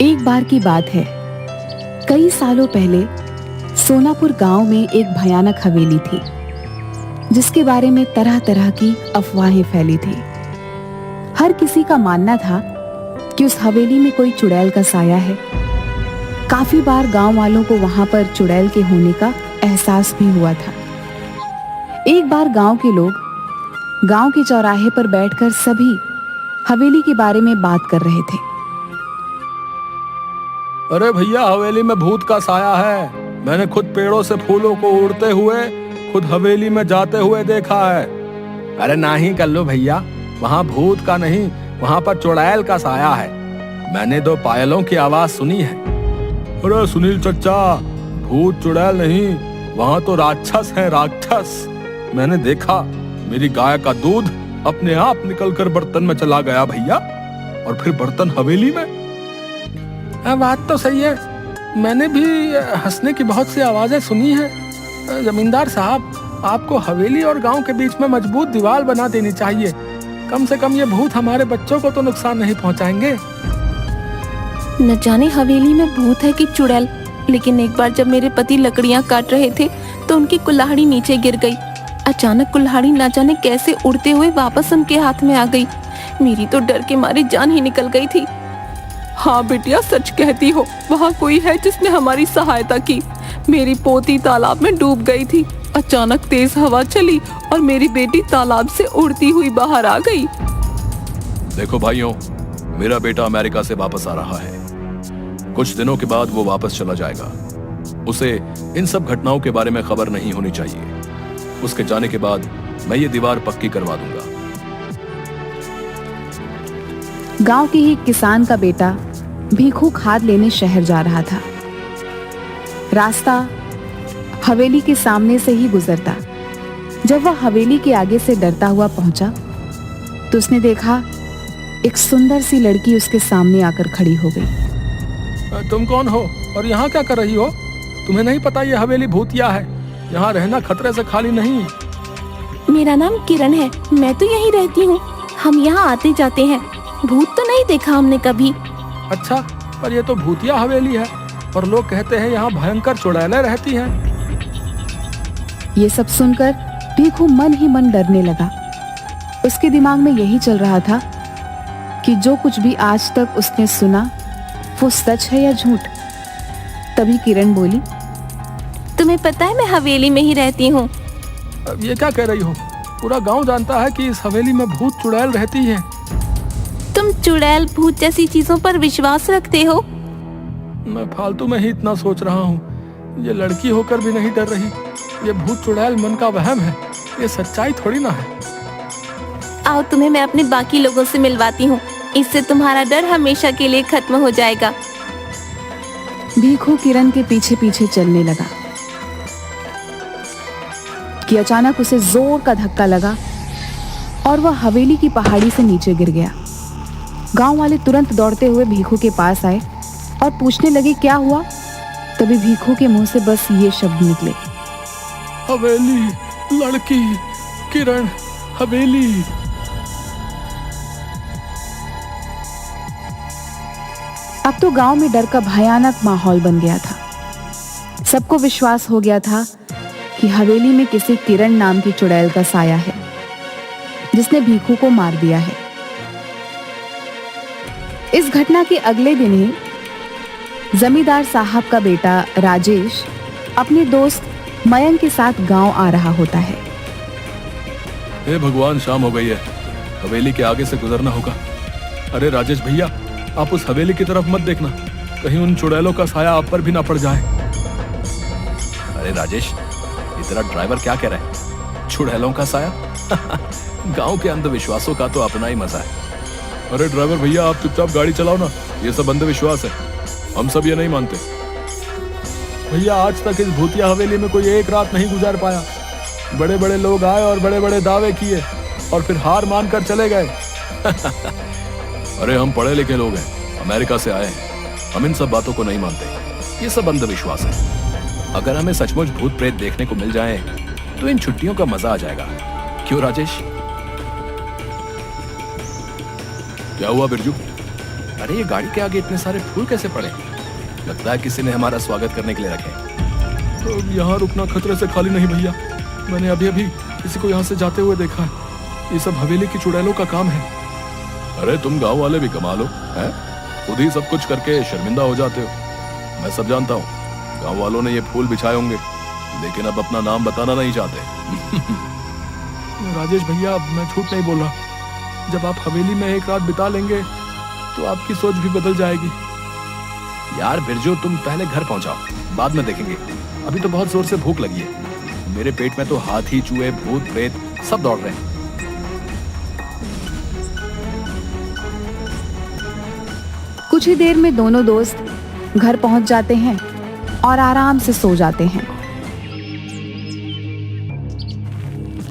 एक बार की बात है, कई सालों पहले सोनापुर गांव में एक भयानक हवेली थी, जिसके बारे में तरह तरह की अफवाहें फैली थी। हर किसी का मानना था कि उस हवेली में कोई चुड़ैल का साया है। काफी बार गांव वालों को वहां पर चुड़ैल के होने का एहसास भी हुआ था। एक बार गांव के लोग गांव के चौराहे पर बैठकर सभी हवेली के बारे में बात कर रहे थे। अरे भैया, हवेली में भूत का साया है। मैंने खुद पेड़ों से फूलों को उड़ते हुए खुद हवेली में जाते हुए देखा है। अरे नहीं कर लो भैया, वहाँ भूत का नहीं, वहाँ पर चुड़ैल का साया है। मैंने 2 पायलों की आवाज सुनी है। अरे सुनील चचा, भूत चुड़ैल नहीं, वहाँ तो राक्षस है, राक्षस। मैंने देखा, मेरी गाय का दूध अपने आप निकलकर बर्तन में चला गया भैया, और फिर बर्तन हवेली में। बात तो सही है, मैंने भी हंसने की बहुत सी आवाजें सुनी हैं। जमींदार साहब, आपको हवेली और गांव के बीच में मजबूत दीवार बना देनी चाहिए। कम से कम ये भूत हमारे बच्चों को तो नुकसान नहीं पहुंचाएंगे। न जाने हवेली में भूत है कि चुड़ैल, लेकिन एक बार जब मेरे पति लकड़ियां काट रहे थे तो उनकी कुल्हाड़ी नीचे गिर गई। अचानक कुल्हाड़ी न जाने कैसे उड़ते हुए वापस उनके हाथ में आ गई। मेरी तो डर के मारे जान ही निकल गई थी। हाँ बिटिया, सच कहती हो, वहाँ कोई है जिसने हमारी सहायता की। मेरी पोती तालाब में डूब गई थी। अचानक तेज हवा चली और मेरी बेटी तालाब से उड़ती हुई बाहर आ गई। देखो भाइयों, मेरा बेटा अमेरिका से वापस आ रहा है। कुछ दिनों के बाद वो वापस चला जाएगा। उसे इन सब घटनाओं के बारे में खबर नहीं होनी चाहिए। उसके जाने के बाद मैं ये दीवार पक्की करवा दूंगा। गांव के ही किसान का बेटा भीखू खाद लेने शहर जा रहा था। रास्ता हवेली के सामने से ही गुजरता। जब वह हवेली के आगे से डरता हुआ पहुंचा तो उसने देखा एक सुंदर सी लड़की उसके सामने आकर खड़ी हो गई। तुम कौन हो और यहाँ क्या कर रही हो? तुम्हें नहीं पता ये हवेली भूतिया है, यहाँ रहना खतरे से खाली नहीं। मेरा नाम किरण है, मैं तो यहीं रहती हूँ। हम यहाँ आते जाते हैं, भूत तो नहीं देखा हमने कभी। अच्छा, पर ये तो भूतिया हवेली है और लोग कहते हैं यहाँ भयंकर चुड़ैलें रहती हैं। ये सब सुनकर भीखू मन ही मन डरने लगा। उसके दिमाग में यही चल रहा था कि जो कुछ भी आज तक उसने सुना वो सच है या झूठ। तभी किरण बोली, तुम्हें पता है मैं हवेली में ही रहती हूँ। अब ये क्या कह रही हो? पूरा गांव जानता है कि इस हवेली में भूत चुड़ैल रहती है। तुम चुड़ैल भूत जैसी चीजों पर विश्वास रखते हो? मैं फालतू में ही इतना सोच रहा हूँ। ये लड़की होकर भी नहीं डर रही। ये भूत चुड़ैल मन का वहम है, ये सच्चाई थोड़ी ना है। आओ, तुम्हें मैं अपने बाकी लोगों से मिलवाती हूँ, इससे तुम्हारा डर हमेशा के लिए खत्म हो जाएगा। भीखू किरण के पीछे पीछे चलने लगा कि अचानक उसे जोर का धक्का लगा और वह हवेली की पहाड़ी से नीचे गिर गया। गांव वाले तुरंत दौड़ते हुए भीखू के पास आए और पूछने लगे क्या हुआ। तभी भीखू के मुंह से बस ये शब्द निकले, हवेली, लड़की, किरण, हवेली। अब तो गांव में डर का भयानक माहौल बन गया था। सबको विश्वास हो गया था कि हवेली में किसी किरण नाम की चुड़ैल का साया है, जिसने भीखू को मार दिया है। इस घटना के अगले दिन ही जमींदार साहब का बेटा राजेश अपने दोस्त मयंक के साथ गांव आ रहा होता है। हे भगवान, शाम हो गई है, हवेली के आगे से गुजरना होगा। अरे राजेश भैया, आप उस हवेली की तरफ मत देखना, कहीं उन चुड़ैलों का साया आप पर भी ना पड़ जाए। अरे राजेश, ये तेरा ड्राइवर क्या कह रहा है? चुड़ैलों का साया? गांव के अंधविश्वासों का तो अपना ही मजा है। अरे ड्राइवर भैया, आप चुपचाप गाड़ी चलाओ ना, ये सब अंधविश्वास है, हम सब ये नहीं मानते। भैया, आज तक इस भूतिया हवेली में कोई एक रात नहीं गुजार पाया। बड़े बड़े लोग आए और बड़े बड़े दावे किए और फिर हार मानकर चले गए। अरे हम पढ़े लिखे लोग हैं, अमेरिका से आए हैं, हम इन सब बातों को नहीं मानते। ये सब अंधविश्वास है। अगर हमें सचमुच भूत प्रेत देखने को मिल जाए तो इन छुट्टियों का मजा आ जाएगा। क्यों राजेश? क्या हुआ बिरजू? अरे ये गाड़ी के आगे इतने सारे फूल कैसे पड़े? लगता है किसी ने हमारा स्वागत करने के लिए रखे। तो यहाँ रुकना खतरे से खाली नहीं भैया। मैंने अभी अभी किसी को यहाँ से जाते हुए देखा है। ये सब हवेली की चुड़ैलों का काम है। अरे तुम गांव वाले भी कमाल हो, हैं? खुद ही सब कुछ करके शर्मिंदा हो जाते हो। मैं सब जानता हूँ, गांव वालों ने ये फूल बिछाए होंगे, लेकिन अब अपना नाम बताना नहीं चाहते। राजेश भैया, मैं झूठ नहीं बोल रहा। जब आप हवेली में एक रात बिता लेंगे तो आपकी सोच भी बदल जाएगी। यार बिरजू, तुम पहले घर पहुंचाओ, बाद में देखेंगे। अभी तो बहुत जोर से भूख लगी है। मेरे पेट में तो हाथी, चूहे, भूत, प्रेत सब दौड़ रहे हैं। कुछ ही देर में दोनों दोस्त घर पहुंच जाते हैं और आराम से सो जाते हैं।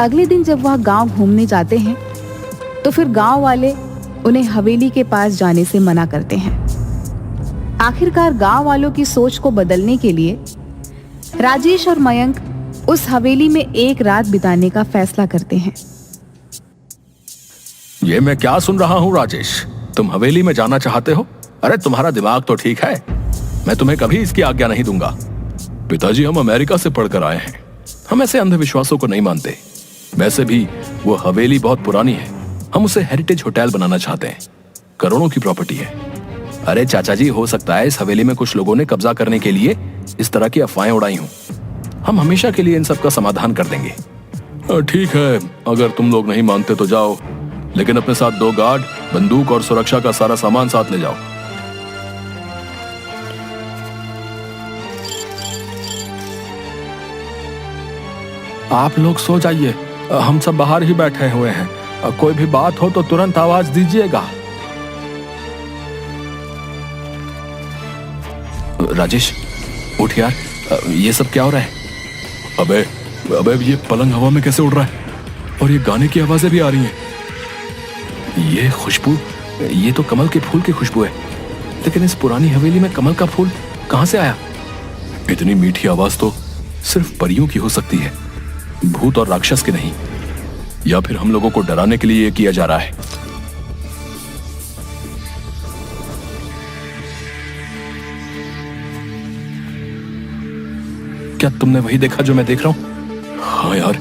अगले दिन जब वह गांव घूमने जाते हैं तो फिर गांव वाले उन्हें हवेली के पास जाने से मना करते हैं। आखिरकार गांव वालों की सोच को बदलने के लिए राजेश और मयंक उस हवेली में एक रात बिताने का फैसला करते हैं। ये मैं क्या सुन रहा हूँ राजेश? तुम हवेली में जाना चाहते हो? अरे तुम्हारा दिमाग तो ठीक है। मैं तुम्हें कभी इसकी आज्ञा नहीं दूंगा। पिताजी, हम अमेरिका से पढ़कर आए हैं। हम ऐसे अंधविश्वासों को नहीं मानते। वैसे भी वो हवेली बहुत पुरानी है। हम उसे हेरिटेज होटल बनाना चाहते हैं। करोड़ों की प्रॉपर्टी है। अरे चाचा जी, हो सकता है इस हवेली में कुछ लोगों ने कब्जा करने के लिए इस तरह की अफवाहें उड़ाई हों। हम हमेशा के लिए इन सब का समाधान कर देंगे। ठीक है, अगर तुम लोग नहीं मानते तो जाओ, लेकिन अपने साथ 2 गार्ड, बंदूक और सुरक्षा का सारा सामान साथ ले जाओ। आप लोग सो जाइए, हम सब बाहर ही बैठे हुए हैं। कोई भी बात हो तो तुरंत आवाज दीजिएगा। राजेश, उठ यार, ये सब क्या हो रहा है? अबे ये पलंग हवा में कैसे उड़ रहा है? और ये गाने की आवाजें भी आ रही हैं। ये खुशबू, ये तो कमल के फूल की खुशबू है। लेकिन इस पुरानी हवेली में कमल का फूल कहां से आया? इतनी मीठी आवाज तो सिर्फ परियों की हो सकती है, भूत और राक्षस की नहीं। या फिर हम लोगों को डराने के लिए ये किया जा रहा है। क्या तुमने वही देखा जो मैं देख रहा हूं? हाँ यार,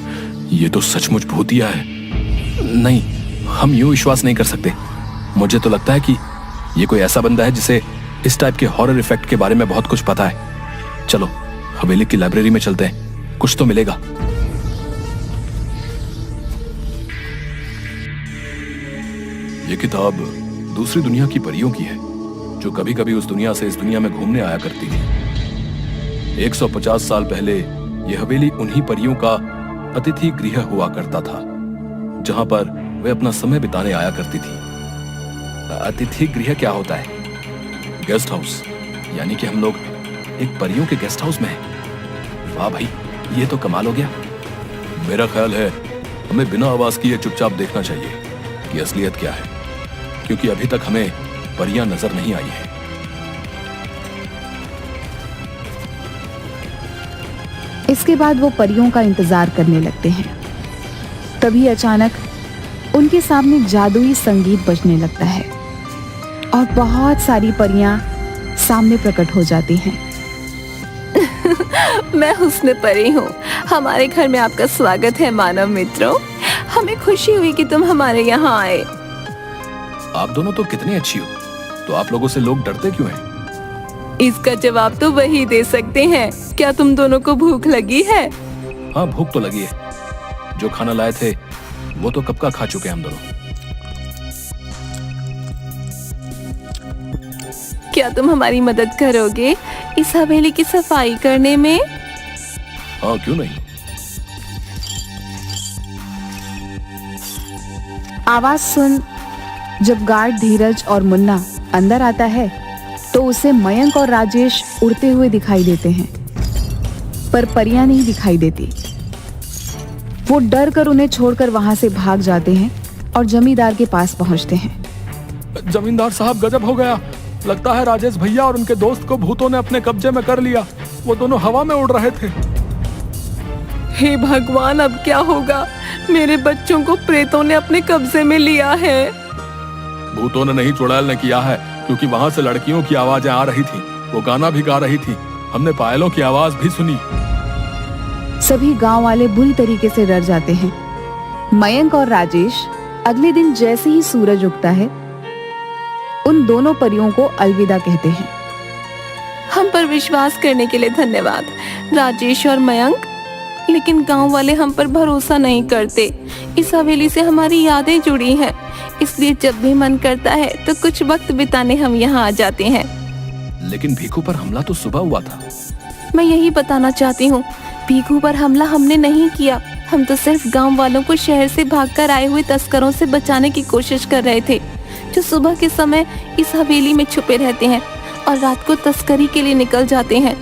ये तो सचमुच भूतिया है। नहीं, हम यूं विश्वास नहीं कर सकते। मुझे तो लगता है कि ये कोई ऐसा बंदा है जिसे इस टाइप के हॉरर इफेक्ट के बारे में बहुत कुछ पता है। चलो हवेली की लाइब्रेरी में चलते हैं, कुछ तो मिलेगा। ये किताब दूसरी दुनिया की परियों की है, जो कभी कभी उस दुनिया से इस दुनिया में घूमने आया करती थी। 150 साल पहले यह हवेली उन्हीं परियों का अतिथि गृह हुआ करता था, जहां पर वे अपना समय बिताने आया करती थी। अतिथि गृह क्या होता है? Guest house. यानी कि हम लोग एक परियों के गेस्ट हाउस में हैं। वाह भाई, ये तो कमाल हो गया। मेरा ख्याल है हमें बिना आवाज किए चुपचाप देखना चाहिए कि असलियत क्या है, क्योंकि अभी तक हमें परियां नजर नहीं आई हैं। इसके बाद वो परियों का इंतजार करने लगते हैं। तभी अचानक उनके सामने जादुई संगीत बजने लगता है और बहुत सारी परियां सामने प्रकट हो जाती हैं। मैं हुस्न परी हूँ। हमारे घर में आपका स्वागत है मानव मित्रों। हमें खुशी हुई कि तुम हमारे यहाँ आए। आप दोनों तो कितनी अच्छी हो, तो आप लोगों से लोग डरते क्यों हैं? इसका जवाब तो वही दे सकते हैं। क्या तुम दोनों को भूख लगी है? हाँ, भूख तो लगी है। जो खाना लाए थे वो तो कब का खा चुके हैं हम दोनों। क्या तुम हमारी मदद करोगे इस हवेली की सफाई करने में? हाँ, क्यों नहीं। आवाज सुन जब गार्ड धीरज और मुन्ना अंदर आता है तो उसे मयंक और राजेश उड़ते हुए दिखाई देते हैं, पर परियां नहीं दिखाई देती। वो डर कर उन्हें छोड़कर वहां से भाग जाते हैं और जमींदार के पास पहुंचते हैं। जमींदार साहब, गजब हो गया। लगता है राजेश भैया और उनके दोस्त को भूतों ने अपने कब्जे में कर लिया। वो दोनों हवा में उड़ रहे थे। हे भगवान, अब क्या होगा? मेरे बच्चों को प्रेतों ने अपने कब्जे में लिया है। भूतों ने नहीं, चुड़ैल ने किया है। क्योंकि वहां से लड़कियों की आवाजें आ रही थी, वो गाना भी गा रही थी, हमने पायलों की आवाज भी सुनी। सभी गांव वाले बुरी तरीके से डर जाते हैं। मयंक और राजेश अगले दिन जैसे ही सूरज उगता है, उन दोनों परियों को अलविदा कहते हैं। हम पर विश्वास करने के लिए धन्यवाद राजेश और मयंक, लेकिन गांव वाले हम पर भरोसा नहीं करते। इस हवेली से हमारी यादें जुड़ी हैं, इसलिए जब भी मन करता है तो कुछ वक्त बिताने हम यहाँ आ जाते हैं। लेकिन भीखू पर हमला तो सुबह हुआ था। मैं यही बताना चाहती हूँ, भीखू पर हमला हमने नहीं किया। हम तो सिर्फ गांव वालों को शहर से भागकर आए हुए तस्करों से बचाने की कोशिश कर रहे थे, जो सुबह के समय इस हवेली में छुपे रहते हैं और रात को तस्करी के लिए निकल जाते हैं।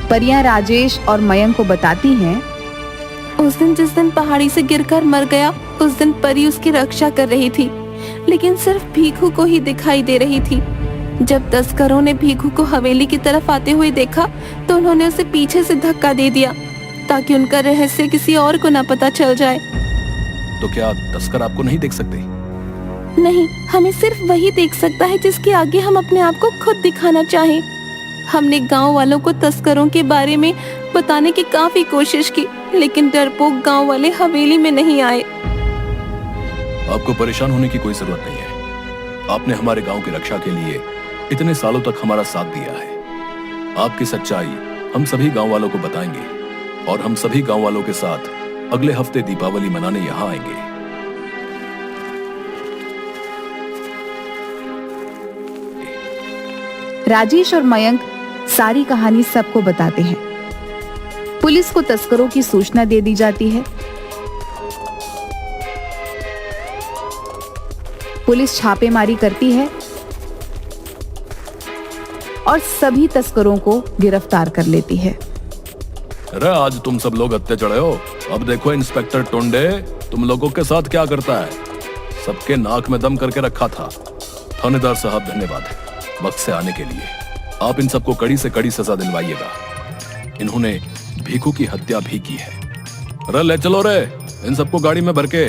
परियां राजेश और मयंक को बताती हैं, उस दिन जिस दिन पहाड़ी से गिरकर मर गया, उस दिन परी उसकी रक्षा कर रही थी, लेकिन सिर्फ भीखू को ही दिखाई दे रही थी। जब तस्करों ने भीखू को हवेली की तरफ आते हुए देखा तो उन्होंने उसे पीछे से धक्का दे दिया ताकि उनका रहस्य किसी और को न पता चल जाए। तो क्या तस्कर आपको नहीं देख सकते? नहीं, हमें सिर्फ वही देख सकता है जिसके आगे हम अपने आप को खुद दिखाना चाहें। हमने गांव वालों को तस्करों के बारे में बताने की काफी कोशिश की, लेकिन डरपोक गांव वाले हवेली में नहीं आए। आपको परेशान होने की कोई जरूरत नहीं है। आपने हमारे गांव की रक्षा के लिए इतने सालों तक हमारा साथ दिया है। आपकी सच्चाई हम सभी गांव वालों को बताएंगे और हम सभी गांव वालों के साथ अगले हफ्ते दीपावली मनाने यहाँ आएंगे। राजेश और मयंक सारी कहानी सबको बताते हैं। पुलिस को तस्करों की सूचना दे दी जाती है। पुलिस छापेमारी करती है और सभी तस्करों को गिरफ्तार कर लेती है। अरे आज तुम सब लोग हत्या चढ़े हो। अब देखो इंस्पेक्टर टोंडे तुम लोगों के साथ क्या करता है। सबके नाक में दम करके रखा था। थानेदार साहब धन्यवाद वक्त से आने के लिए। आप इन सबको कड़ी से कड़ी सजा दिलवाइएगा। इन्होंने भीखू की हत्या भी की है। अरे ले चलो रे इन सबको गाड़ी में भर के।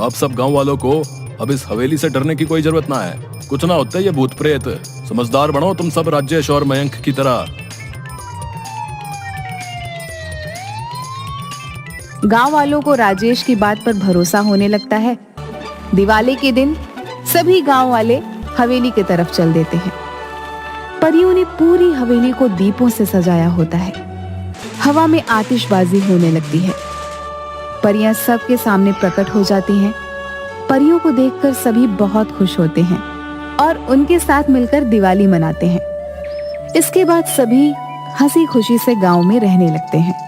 आप सब गांव वालों को अब इस हवेली से डरने की कोई जरूरत ना है। कुछ ना होते ये भूत प्रेत। समझदार बनो तुम सब राजेश और मयंक की तरह। गांव वालों को राजेश की बात पर भरोसा होने लगता है। दिवाली के दिन सभी गांव वाले हवेली की तरफ चल देते हैं। परियों ने पूरी हवेली को दीपों से सजाया होता है। हवा में आतिशबाजी होने लगती है। परियां सबके सामने प्रकट हो जाती हैं। परियों को देखकर सभी बहुत खुश होते हैं और उनके साथ मिलकर दिवाली मनाते हैं। इसके बाद सभी हंसी खुशी से गांव में रहने लगते हैं।